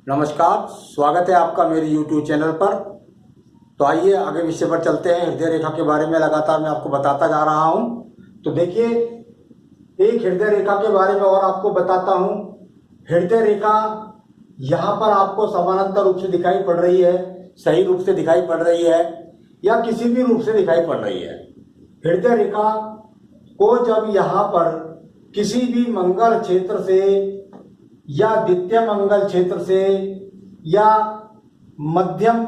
नमस्कार, स्वागत है आपका मेरे YouTube चैनल पर। तो आइए आगे विषय पर चलते हैं। हृदय रेखा के बारे में लगातार मैं आपको बताता जा रहा हूं। तो देखिए, एक हृदय रेखा के बारे में और आपको बताता हूं। हृदय रेखा यहाँ पर आपको समानांतर रूप से दिखाई पड़ रही है, सही रूप से दिखाई पड़ रही है या किसी भी रूप से दिखाई पड़ रही है। हृदय रेखा को जब यहाँ पर किसी भी मंगल क्षेत्र से या द्वितीय मंगल क्षेत्र से या मध्यम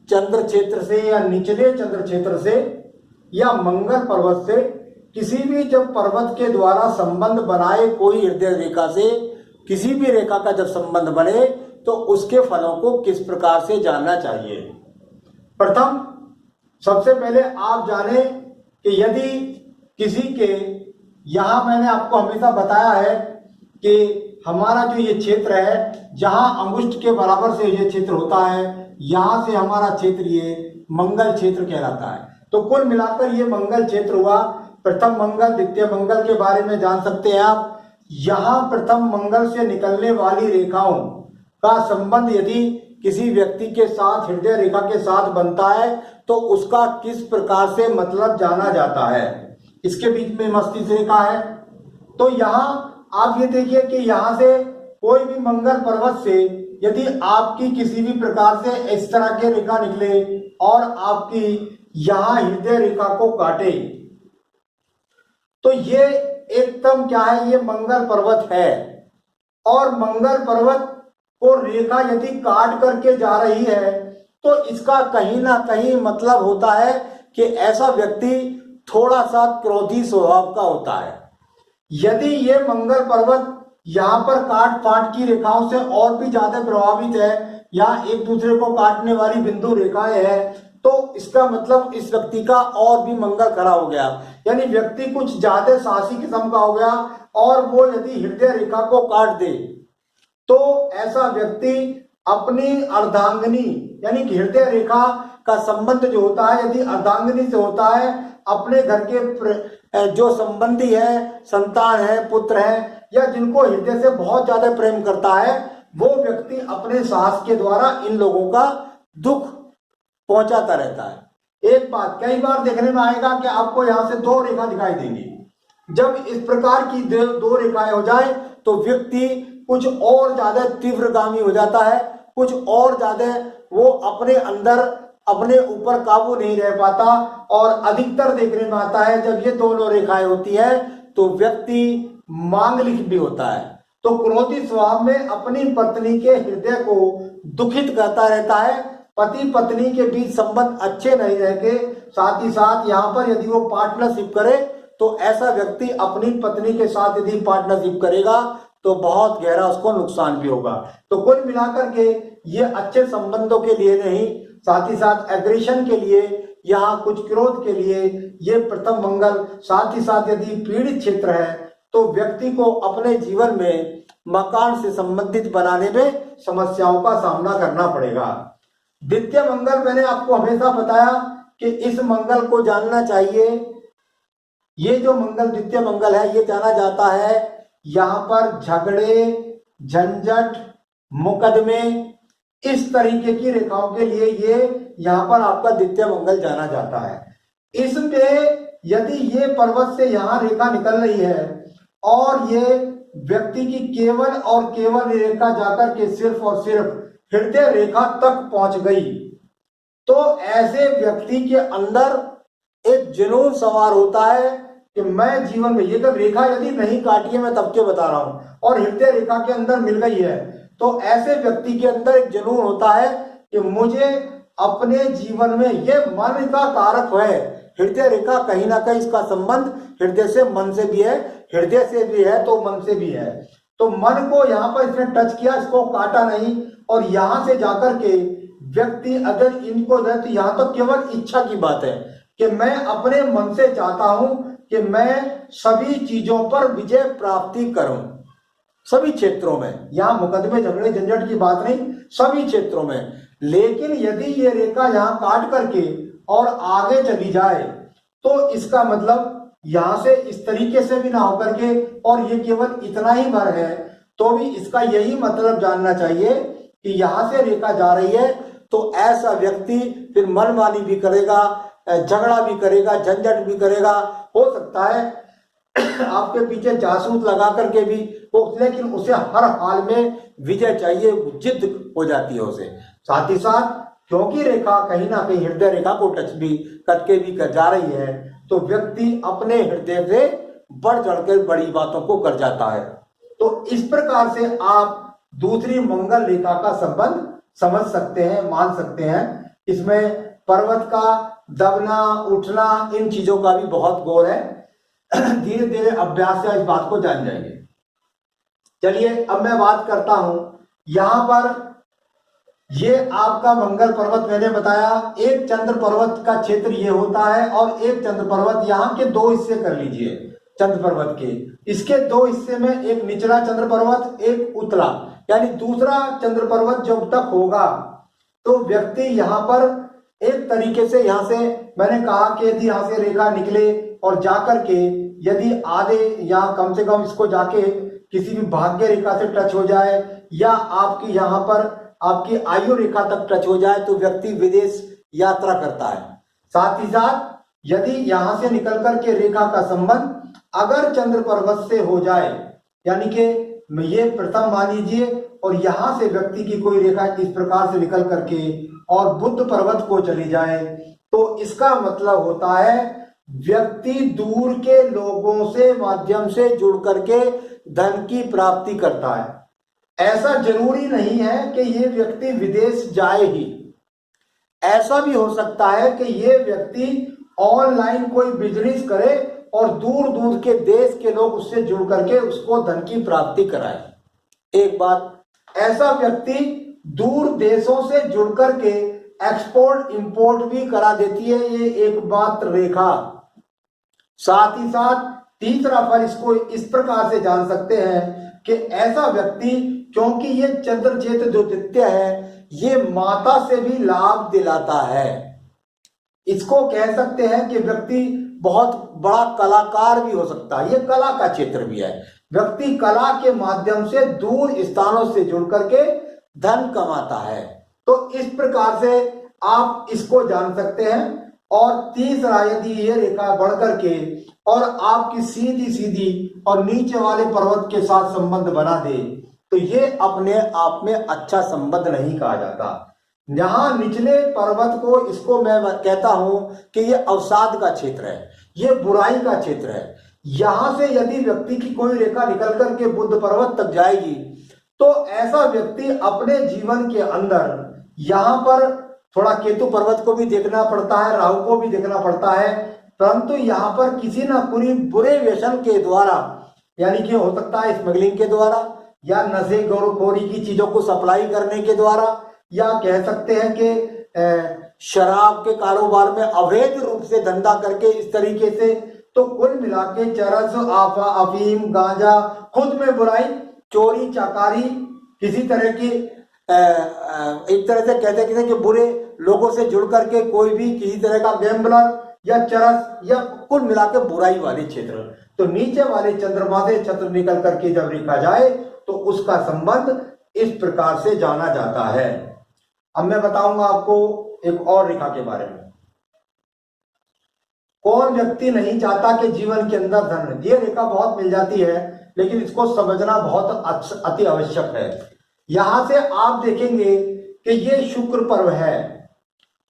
चंद्र क्षेत्र से या निचले चंद्र क्षेत्र से या मंगल पर्वत से किसी भी जब पर्वत के द्वारा संबंध बनाए कोई हृदय रेखा से किसी भी रेखा का जब संबंध बने तो उसके फलों को किस प्रकार से जानना चाहिए। प्रथम सबसे पहले आप जाने कि यदि किसी के, यहां मैंने आपको हमेशा बताया है कि हमारा जो ये क्षेत्र है, जहां अंगुष्ठ के बराबर से ये क्षेत्र होता है, यहां से हमारा क्षेत्र ये मंगल क्षेत्र कहलाता है। तो कुल मिलाकर ये मंगल क्षेत्र हुआ। प्रथम मंगल द्वितीय मंगल के बारे में जान सकते हैं आप। यहाँ प्रथम मंगल से निकलने वाली रेखाओं का संबंध यदि किसी व्यक्ति के साथ हृदय रेखा के साथ बनता है तो उसका किस प्रकार से मतलब जाना जाता है। इसके बीच में मस्तिष्क रेखा है। तो यहाँ आप ये देखिए कि यहाँ से कोई भी मंगल पर्वत से यदि आपकी किसी भी प्रकार से इस तरह के रेखा निकले और आपकी यहाँ हृदय रेखा को काटे तो ये एकदम क्या है, ये मंगल पर्वत है। और मंगल पर्वत को रेखा यदि काट करके जा रही है तो इसका कहीं ना कहीं मतलब होता है कि ऐसा व्यक्ति थोड़ा सा क्रोधी स्वभाव का होता है। यदि ये मंगल पर्वत यहाँ पर काट फाट की रेखाओं से और भी ज्यादा प्रभावित है या एक दूसरे को काटने वाली बिंदु रेखाएं है तो इसका मतलब इस व्यक्ति का और भी मंगल खड़ा हो गया, यानी व्यक्ति कुछ ज्यादा साहसी किस्म का हो गया और वो यदि हृदय रेखा को काट दे तो ऐसा व्यक्ति अपनी अर्धांगिनी यानी कि हृदय रेखा का संबंध जो होता है यदि अर्धांगिनी से होता है, अपने घर के जो संबंधी है, संतान है, पुत्र है या जिनको हृदय से बहुत ज्यादा प्रेम करता है, वो व्यक्ति अपने साहस के द्वारा इन लोगों का दुख पहुंचाता रहता है। एक बात कई बार देखने में आएगा कि आपको यहाँ से दो रेखा दिखाई देंगी। जब इस प्रकार की दो रेखाएं हो जाए तो व्यक्ति कुछ और ज्यादा तीव्रगामी हो जाता है, कुछ और ज्यादा वो अपने अंदर अपने ऊपर काबू नहीं रह पाता और अधिकतर देखने में आता है जब ये दोनों रेखाएं होती है तो व्यक्ति मांगलिक भी होता है। तो क्रोधी स्वभाव में अपनी पत्नी के हृदय को दुखित करता रहता है। पति पत्नी के बीच संबंध अच्छे नहीं रहते, साथ ही साथ यहाँ पर यदि वो पार्टनरशिप करे तो ऐसा व्यक्ति अपनी पत्नी के साथ यदि पार्टनरशिप करेगा तो बहुत गहरा उसको नुकसान भी होगा। तो कुल मिलाकर के ये अच्छे संबंधों के लिए नहीं, साथ ही साथ एग्रेशन के लिए, यहाँ कुछ क्रोध के लिए ये प्रथम मंगल, साथ ही साथ यदि पीड़ित क्षेत्र है तो व्यक्ति को अपने जीवन में मकान से संबंधित बनाने में समस्याओं का सामना करना पड़ेगा। द्वितीय मंगल मैंने आपको हमेशा बताया कि इस मंगल को जानना चाहिए। ये जो मंगल द्वितीय मंगल है ये जाना जाता है यहाँ पर झगड़े, झंझट, मुकदमे, इस तरीके की रेखाओं के लिए ये यहाँ पर आपका द्वितीय मंगल जाना जाता है। इसमें यदि ये पर्वत से यहाँ रेखा निकल रही है और ये व्यक्ति की केवल और केवल रेखा जाकर के सिर्फ और सिर्फ हृदय रेखा तक पहुंच गई तो ऐसे व्यक्ति के अंदर एक जुनून सवार होता है कि मैं जीवन में, ये जब रेखा यदि नहीं काटी है, मैं तब के बता रहा हूं, और हृदय रेखा के अंदर मिल गई है तो ऐसे व्यक्ति के अंदर एक जुनून होता है कि मुझे अपने जीवन में, ये मन का कारक है हृदय रेखा, कहीं ना कहीं इसका संबंध हृदय से मन से भी है, हृदय से भी है तो मन से भी है। तो मन को यहाँ पर इसने टच किया, इसको काटा नहीं, और यहां से जाकर के व्यक्ति अगर इनको दे तो यहाँ तो केवल इच्छा की बात है कि मैं अपने मन से चाहता हूं कि मैं सभी चीजों पर विजय प्राप्ति करूं, सभी क्षेत्रों में। यहाँ मुकदमे झगड़े झंझट की बात नहीं, सभी क्षेत्रों में। लेकिन यदि ये रेखा यहाँ काट करके और आगे चली जाए तो इसका मतलब यहां से इस तरीके से भी ना होकर के और ये केवल इतना ही भर है तो भी इसका यही मतलब जानना चाहिए कि यहाँ से रेखा जा रही है, तो ऐसा व्यक्ति फिर मनमानी भी करेगा, झगड़ा भी करेगा, झंझट भी करेगा, हो सकता है आपके पीछे जासूस लगा करके भी वो, लेकिन उसे हर हाल में विजय चाहिए, जिद हो जाती है उसे। साथ ही साथ क्योंकि रेखा कहीं ना कहीं हृदय रेखा को टच भी करके भी कर जा रही है, तो व्यक्ति अपने हृदय से बढ़ चढ़कर बड़ी बातों को कर जाता है। तो इस प्रकार से आप दूसरी मंगल रेखा का संबंध समझ सकते हैं, मान सकते हैं। इसमें पर्वत का दबना उठना इन चीजों का भी बहुत गौर है। धीरे धीरे अभ्यास से इस बात को जान जाएंगे। चलिए अब मैं बात करता हूं, यहां पर ये आपका मंगल पर्वत मैंने बताया, एक चंद्र पर्वत का क्षेत्र ये होता है और एक चंद्र पर्वत, यहाँ के दो हिस्से कर लीजिए चंद्र पर्वत के। इसके दो हिस्से में एक निचला चंद्र पर्वत, एक उतला, यानी दूसरा चंद्र पर्वत जब तक होगा तो व्यक्ति यहाँ पर एक तरीके से, यहाँ से मैंने कहा कि यदि यहाँ से रेखा निकले और जाकर के यदि आधे या कम से कम इसको जाके किसी भी भाग्य रेखा से टच हो जाए या आपकी यहाँ पर आपकी आयु रेखा तक टच हो जाए तो व्यक्ति विदेश यात्रा करता है। साथ ही साथ यदि यहां से निकल करके रेखा का संबंध अगर चंद्र पर्वत से हो जाए, यानी कि ये प्रथम मान लीजिए, और यहां से व्यक्ति की कोई रेखा इस प्रकार से निकल करके और बुध पर्वत को चली जाए, तो इसका मतलब होता है व्यक्ति दूर के लोगों से माध्यम से जुड़ करके धन की प्राप्ति करता है। ऐसा जरूरी नहीं है कि ये व्यक्ति विदेश जाए ही, ऐसा भी हो सकता है कि ये व्यक्ति ऑनलाइन कोई बिजनेस करे और दूर दूर के देश के लोग उससे जुड़ करके उसको धन की प्राप्ति कराए। एक बात, ऐसा व्यक्ति दूर देशों से जुड़ करके एक्सपोर्ट इंपोर्ट भी करा देती है ये एकमात्र रेखा। साथ ही साथ तीसरा फल इसको इस प्रकार से जान सकते हैं कि ऐसा व्यक्ति, क्योंकि ये चंद्र चेत द्वितीय है, ये माता से भी लाभ दिलाता है। इसको कह सकते हैं कि व्यक्ति बहुत बड़ा कलाकार भी हो सकता है, ये कला का क्षेत्र भी है। व्यक्ति कला के माध्यम से दूर स्थानों से जुड़ करके धन कमाता है। तो इस प्रकार से आप इसको जान सकते हैं। और तीसरा, यदि ये रेखा बढ़ करके और आपकी सीधी सीधी और नीचे वाले पर्वत के साथ संबंध बना दे, तो ये अपने आप में अच्छा संबंध नहीं कहा जाता। यहां निचले पर्वत को, इसको मैं कहता हूं कि ये अवसाद का क्षेत्र है, ये बुराई का क्षेत्र है। यहां से यदि व्यक्ति की कोई रेखा निकल करके बुध पर्वत तक जाएगी तो ऐसा व्यक्ति अपने जीवन के अंदर, यहां पर थोड़ा केतु पर्वत को भी देखना पड़ता है, राहु को भी देखना पड़ता है, परंतु यहाँ पर किसी ना कोई बुरे व्यसन के द्वारा, यानी कि हो सकता है स्मगलिंग के द्वारा या नशे गौरखोरी की चीजों को सप्लाई करने के द्वारा, या कह सकते हैं कि शराब के कारोबार में अवैध रूप से धंधा करके इस तरीके से, तो कुल मिला के चरस, आफा, अफीम, गांजा, खुद में बुराई, चोरी चकारी, किसी तरह की एक तरह से कहते हैं कि बुरे लोगों से जुड़ करके कोई भी किसी तरह का गैम्बलर या चरस या कुल मिला के बुराई वाले क्षेत्र, तो नीचे वाले चंद्रमा से चंद्र निकल करके जब रेखा जाए तो उसका संबंध इस प्रकार से जाना जाता है। अब मैं बताऊंगा आपको एक और रेखा के बारे में। कौन व्यक्ति नहीं चाहता कि जीवन के अंदर धन, ये रेखा बहुत मिल जाती है लेकिन इसको समझना बहुत अति आवश्यक है। यहां से आप देखेंगे कि ये शुक्र पर्व है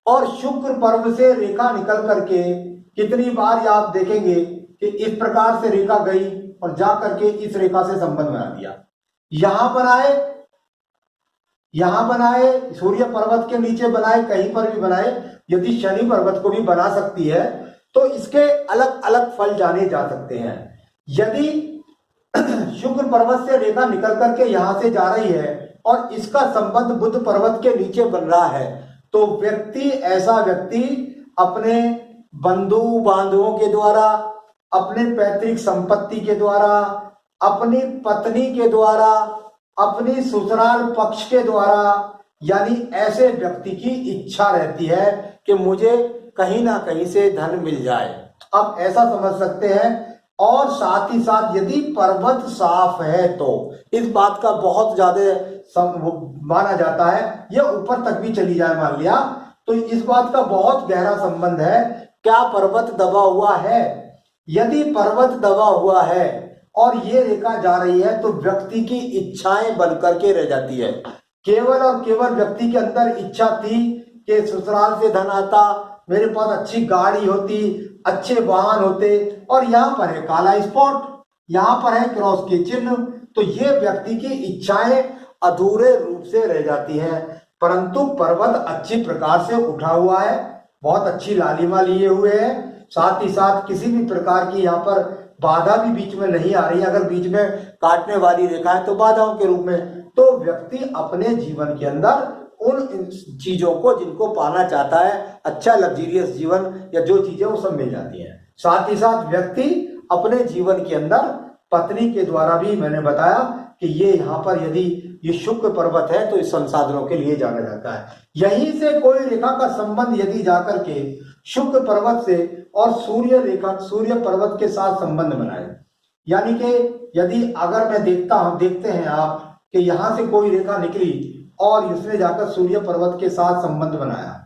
और शुक्र पर्व से रेखा निकल करके कितनी बार आप देखेंगे कि इस प्रकार से रेखा गई और जा करके इस रेखा से संबंध बना दिया। यहां बनाए, सूर्य पर्वत के नीचे बनाए, कहीं पर भी बनाए, यदि शनि पर्वत को भी बना सकती है तो इसके अलग अलग फल जाने जा सकते हैं। यदि शुक्र पर्वत से रेखा निकल करके यहां से जा रही है और इसका संबंध बुध पर्वत के नीचे बन रहा है, तो ऐसा व्यक्ति अपने बंधु बांधवों के द्वारा, अपने पैतृक संपत्ति के द्वारा, अपनी पत्नी के द्वारा, अपनी ससुराल पक्ष के द्वारा, यानी ऐसे व्यक्ति की इच्छा रहती है कि मुझे कहीं ना कहीं से धन मिल जाए। अब ऐसा समझ सकते हैं। और साथ ही साथ यदि पर्वत साफ है तो इस बात का बहुत ज्यादा माना जाता है, यह ऊपर तक भी चली जाए मान लिया, तो इस बात का बहुत गहरा संबंध है, क्या पर्वत दबा हुआ है। यदि पर्वत दबा हुआ है और ये रेखा जा रही है तो व्यक्ति की इच्छाएं बन करके रह जाती है। केवल और केवल व्यक्ति के अंदर इच्छा थी कि ससुराल से धन आता, मेरे पास अच्छी गाड़ी होती, अच्छे वाहन होते, और यहाँ पर है काला स्पॉट, यहाँ पर है क्रॉस के चिन्ह, तो ये व्यक्ति की इच्छाएं अधूरे रूप से रह जाती हैं। परंतु पर्वत अच्छी प्रकार से उठा हुआ है, बहुत अच्छी लालिमा लिए हुए है, साथ ही साथ किसी भी प्रकार की यहाँ पर बाधा भी बीच में नहीं आ रही है। अगर बीच में काटने वाली रेखा है तो बाधाओं के रूप में, तो व्यक्ति अपने जीवन के अंदर उन चीजों को जिनको पाना चाहता है, अच्छा लग्जरियस जीवन या जो चीजें वो सब मिल जाती हैं। साथ ही साथ व्यक्ति अपने जीवन के अंदर पत्नी के द्वारा भी, मैंने बताया कि ये यहाँ पर यदि ये शुक्र पर्वत है तो इस संसाधनों के लिए जाना जाता है। यहीं से कोई रेखा का संबंध यदि जाकर के शुक्र पर्वत से और सूर्य रेखा, सूर्य पर्वत के साथ संबंध बनाए, यानी कि यदि अगर मैं देखते हैं आप कि यहां से कोई रेखा निकली और इसने जाकर सूर्य पर्वत के साथ संबंध बनाया।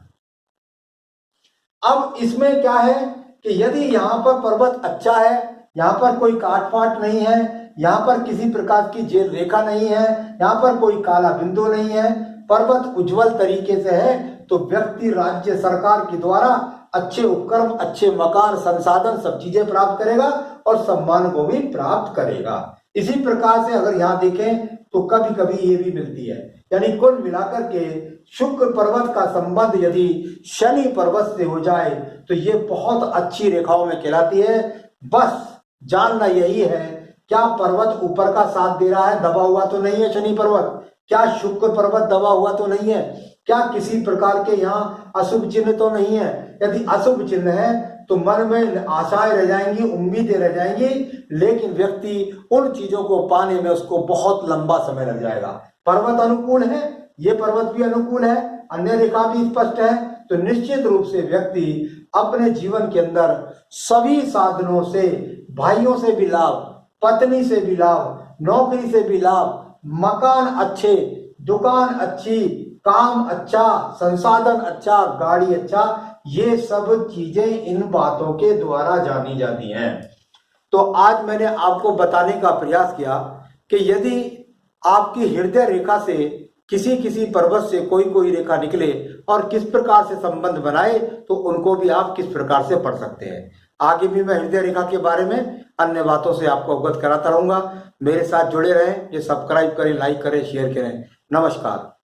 अब इसमें क्या है कि यदि यहाँ पर पर्वत अच्छा है, यहाँ पर कोई काट फाट नहीं है, यहाँ पर किसी प्रकार की जेल रेखा नहीं है, यहाँ पर कोई काला बिंदु नहीं है, पर्वत उज्जवल तरीके से है, तो व्यक्ति राज्य सरकार के द्वारा अच्छे उपक्रम, अच्छे मकान, संसाधन, सब चीजें प्राप्त करेगा और सम्मान को भी प्राप्त करेगा। इसी प्रकार से अगर यहाँ देखें तो कभी कभी ये भी मिलती है, यानी कुल मिलाकर के शुक्र पर्वत का संबंध यदि शनि पर्वत से हो जाए तो ये बहुत अच्छी रेखाओं में कहलाती है। बस जानना यही है, क्या पर्वत ऊपर का साथ दे रहा है, दबा हुआ तो नहीं है शनि पर्वत, क्या शुक्र पर्वत दबा हुआ तो नहीं है, क्या किसी प्रकार के यहाँ अशुभ चिन्ह तो नहीं है। यदि अशुभ चिन्ह है तो मन में आशाएं रह जाएंगी, उम्मीदें रह जाएंगी, लेकिन व्यक्ति उन चीजों को पाने में उसको बहुत लंबा समय लग जाएगा। पर्वत अनुकूल है, ये पर्वत भी अनुकूल है, अन्य रेखा भी स्पष्ट है, तो निश्चित रूप से व्यक्ति अपने जीवन के अंदर सभी साधनों से, भाइयों से भी लाभ, पत्नी से भी लाभ, नौकरी से भी लाभ, मकान अच्छे, दुकान अच्छी, काम अच्छा, संसाधन अच्छा, गाड़ी अच्छा, ये सब चीजें इन बातों के द्वारा जानी जाती हैं। तो आज मैंने आपको बताने का प्रयास किया कि यदि आपकी हृदय रेखा से किसी पर्वत से कोई रेखा निकले और किस प्रकार से संबंध बनाए, तो उनको भी आप किस प्रकार से पढ़ सकते हैं। आगे भी मैं हृदय रेखा के बारे में अन्य बातों से आपको अवगत कराता रहूंगा। मेरे साथ जुड़े रहें, ये सब्सक्राइब करें, लाइक करें, शेयर करें। नमस्कार।